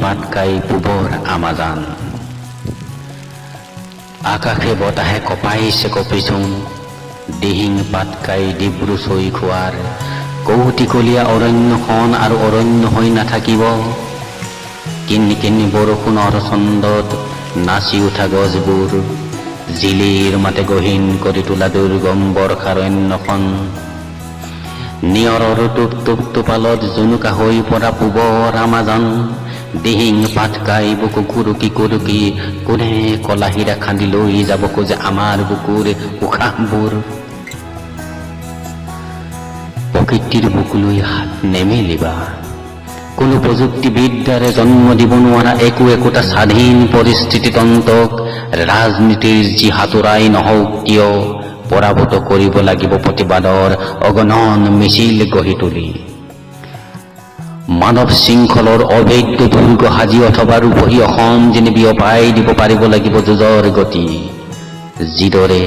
পাতকাই পূবৰ আমাজান। আকাশে বতাহে কপাইছে কপিচোন, দিহিং পাতকাই ডিব্ৰু চৈ খোৱাৰ। কৌটিকলীয়া অৰণ্যখন আৰু অৰণ্য হৈ নাথাকিব। কিনি কিনি বৰষুণৰ ছন্দত নাচি উঠা গছবোৰ, জিলিৰ মাতে গহীন কৰি তোলা দুৰ্গম বৰ্ষাৰণ্যখন। নিয়ৰৰ টোপ টোপ টোপালত জুনুকা হৈ পৰা পূবৰ আমাজন। দিহিং পাতকাই বুকু কুৰুকি কুৰুকি কোনে কলাহীৰা খান্দি লৈ যাব খোজে আমাৰ বুকুৰ উশাহবোৰ। প্ৰকৃতিৰ বুকুলৈ হাত নেমেলিবা। কোনো প্ৰযুক্তিবিদ্যাৰে জন্ম দিব নোৱাৰা একোটা স্বাধীন পৰিস্থিতিতন্ত্ৰক ৰাজনীতিৰ যি হাতোৰাই নহওক কিয় পৰাভূত কৰিব লাগিব প্ৰতিবাদৰ অগণন মিছিল গঢ়ি তুলি। মানৱ শৃংখলৰ অভেদ্য দুৰ্গ সাজি অথবা ৰূপহী অসম যেনে বিয়পাই দিব পাৰিব লাগিব যুঁজৰ গতি। যিদৰে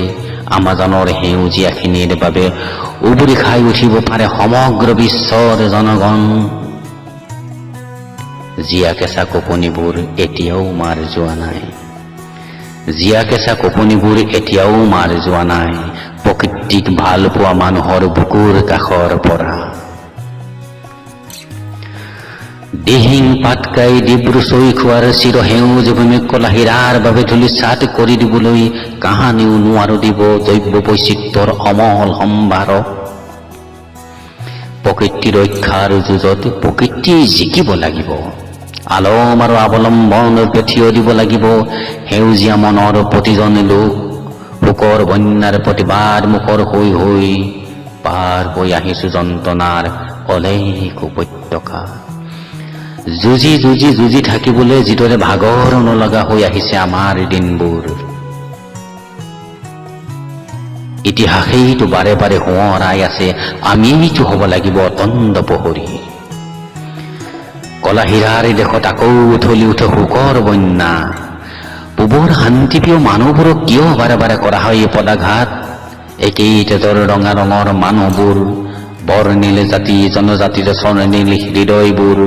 আমাজনৰ সেউজীয়াখিনিৰ বাবে উবুৰি খাই উঠিব পাৰে সমগ্ৰ বিশ্বৰ জনগণ। জীয়া কেঁচা কপনিবোৰ এতিয়াও মাৰ যোৱা নাই। জীয়া কেঁচা কপনিবোৰ এতিয়াও মাৰ যোৱা নাই প্ৰকৃতিক ভাল পোৱা মানুহৰ বুকুৰ কাষৰ পৰা। দিহিং পাতকাই ডিব্ৰু চৈ খোৱাৰ চিৰ সেউজ ভূমিক কলাহীৰাৰ বাবে ধূলিসাৎ কৰি দিবলৈ কাহানিও নোৱাৰো দিব জৈৱ বৈচিত্ৰৰ অমল সম্ভাৰক। প্ৰকৃতি ৰক্ষাৰ যুঁজত প্ৰকৃতি জিকিব লাগিব। আলম আৰু অৱলম্বন থিয় দিব লাগিব সেউজীয়া মনৰ প্ৰতিজন লোক। শোকৰ বন্যাৰ প্ৰতিবাদ মুখৰ হৈ হৈ পাৰ হৈ আহিছো যন্ত্ৰণাৰ অলেখ উপত্যকা। যুঁজি যুঁজি যুঁজি থাকিবলৈ যিদৰে ভাগৰ নলগা হৈ আহিছে আমাৰ দিনবোৰ। ইতিহাসেইতো বাৰে বাৰে সোঁৱৰাই আছে আমিতো হ'ব লাগিব অতন্দ প্ৰহৰী। কলাহীৰাৰ দেশত আকৌ উঠলি উঠে শোকৰ বন্যা। পূবৰ শান্তিপ্ৰিয় মানুহবোৰক কিয় বাৰে বাৰে কৰা হয় পদাঘাত? একেই তেজৰ ৰঙা ৰঙৰ মানুহবোৰ, বৰ্ণিল জাতি জনজাতিৰ স্বৰ্ণিল হৃদয়বোৰ।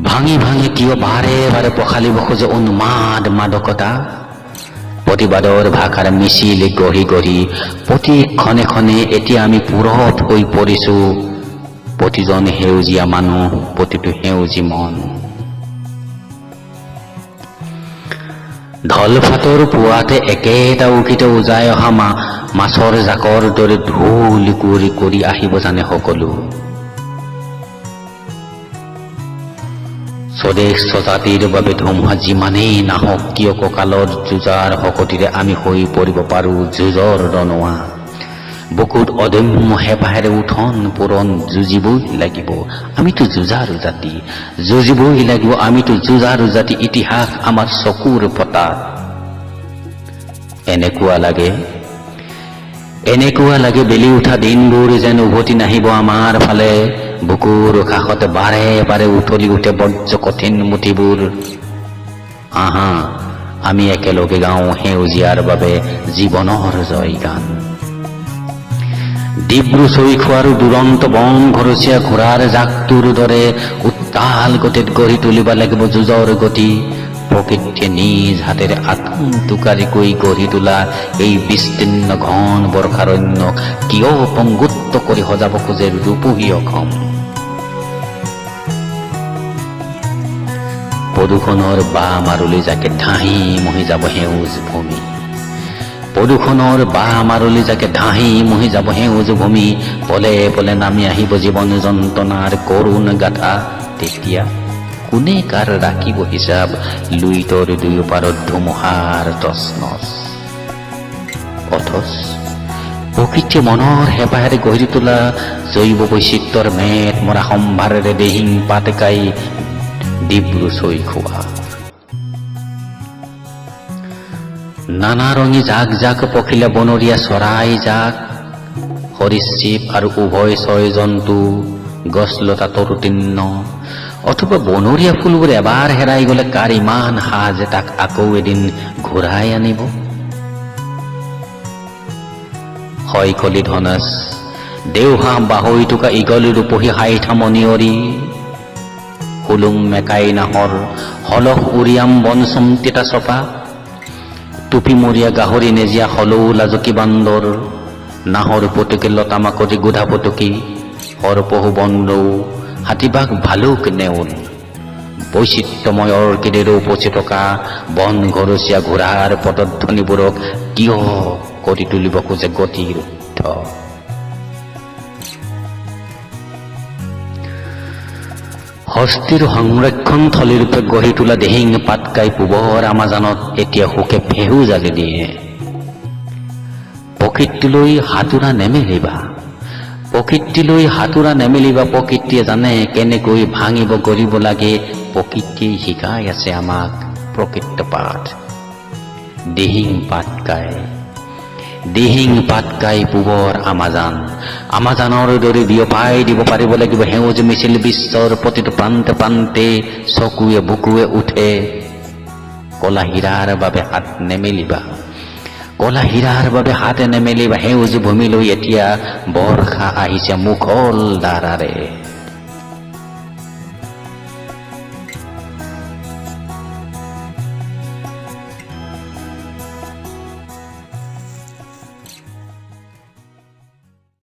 ভাঙি ভাঙি কিয় বাৰে বাৰে পখালিব খোজে উন্মাদ মাদকতা? প্ৰতিবাদৰ ভাষাৰ মিছিল গঢ়ি গঢ়ি প্ৰতি ক্ষণে ক্ষণে এতিয়া আমি পুৰঠ হৈ পৰিছো। প্ৰতিজন সেউজীয়া মানুহ, প্ৰতিটো সেউজী মন। ঢলফাটৰ পুৱাতে একেটা উকিতে উজাই অহা মাছৰ জাকৰ দৰে ঢোল কুঁৱৰী কৰি আহিব জানে সকলো। স্বদেশ স্বজাতিৰ বাবে ধুমুহা যিমানেই নাহক কিয় কঁকালৰ যুঁজাৰ শকতিৰে আমি হৈ পৰিব পাৰো যুঁজৰ ৰণুৱা। বুকুত অদম্য হেঁপাহেৰে উঠন পূৰণ যুঁজিবই লাগিব। আমিতো যুঁজাৰু জাতি, যুঁজিবই লাগিব আমিতো যুঁজাৰু জাতি। ইতিহাস আমাৰ চকুৰ পতাত। এনেকুৱা লাগে বেলি উঠা দিনবোৰ যেন উভতি নাহিব আমাৰ ফালে। বুকুৰ কাষত বাৰে বাৰে উঠলি উঠে বজ্ৰ কঠিন মুঠিবোৰ। আহা আমি একেলগে গাওঁ সেউজীয়াৰ বাবে জীৱনৰ জয়গান। ডিব্ৰু চৈ খোৱাৰ দুৰন্ত বন ঘৰচীয়া ঘোঁৰাৰ জাকটোৰ দৰে উত্তাল গতিত গঢ়ি তুলিব লাগিব যুঁজৰ গতি। প্ৰকৃতিয়ে নিজ হাতেৰে আত্মটোকাৰিকৈ গঢ়ি তোলা এই বিস্তীৰ্ণ ঘন বৰ্ষাৰণ্যক কিয় পংগুত্ব কৰি সজাব খোজে ৰূপহী অসম? প্ৰদূষণৰ বাঁহ মাৰুলি যাকে ধাহি মহি যাব সেউজ ভূমি। প্ৰদূষণৰ বাঁহ মাৰুলি যাকে ধাহি মহি যাব সেউজ ভূমি। পলে পলে নামি আহিব জীৱন যন্ত্ৰণাৰ কৰুণ গাথা। তেতিয়া কোনে কাৰ ৰাখিব হিচাপ? লুইতৰ দুয়ো পাৰত ধুমুহাৰ তছনছ। অথচ প্ৰকৃতিয়ে মনৰ হেঁপাহেৰে গঢ়ি তোলা জৈৱ বৈচিত্ৰৰ মেট মৰা সম্ভাৰেৰে দিহিং পাতকাই ডিব্ৰু চৈ খোৱা। নানা ৰঙী জাক জাক পখিলা বনৰীয়া চৰাই জাক, সৰীসৃপ আৰু উভয় ছয় জন্তু, গছলতা তৰুতীৰ্ণ অথবা বনৰীয়া ফুলবোৰ এবাৰ হেৰাই গলে কাৰ ইমান সাজ তাক আকৌ এদিন ঘূৰাই আনিব? হয় কলি ধনস দেওহাঁহ বাহৰি থকা ইগল ৰূপহী হাইঠা মণিয়ৰি হুলুং মেকাই নাহৰ হলহ উৰিয়াম বনচুম তিতা চপা টুপিমূৰীয়া গাহৰি নেজিয়া হলৌ লাজকী বান্দৰ নাহৰ পতুকি লতা মাকতি গোধা পতুকি হৰপহু বনৰৌ হাতীবাঘ ভালুক নেউল বৈচিত্ৰ্যময় অৰ্কিডেৰে উপচি থকা বন ঘৰচীয়া ঘোঁৰাৰ পদধ্বনিবোৰক কিয় কৰি তুলিব খোজে গতিৰ উদ্ধ। হস্তীৰ সংৰক্ষণ থলীৰূপে গঢ়ি তোলা দিহিং পাটকাই পূবৰ আমাজানত এতিয়া শোকে ফেহু জালি দিয়ে। প্ৰকৃতিলৈ হাতোৰা নেমেলিবা, প্ৰকৃতিলৈ হাতোৰা নেমেলিবা, প্ৰকৃতিয়ে জানে কেনেকৈ ভাঙিব গঢ়িব লাগে, প্ৰকৃতিয়ে শিকাই আছে আমাক প্ৰকৃত পাঠ। দিহিং পাটকাই, দিহিং পাটকাই পূবৰ আমাজান, আমাজানৰ দৰে বিয়পাই দিব পাৰিব লাগিব সেউজ মিছিল বিশ্বৰ প্ৰতিটো প্ৰান্তে প্ৰান্তে, চকুৱে বুকুৱে উঠে। কলা হীৰাৰ বাবে হাত নেমেলিবা, কলা হীৰাৰ বাবে হাত নেমেলিবা, সেউজ ভূমিলৈ এতিয়া বৰ্ষা আহিছে মুখল ধাৰাৰে।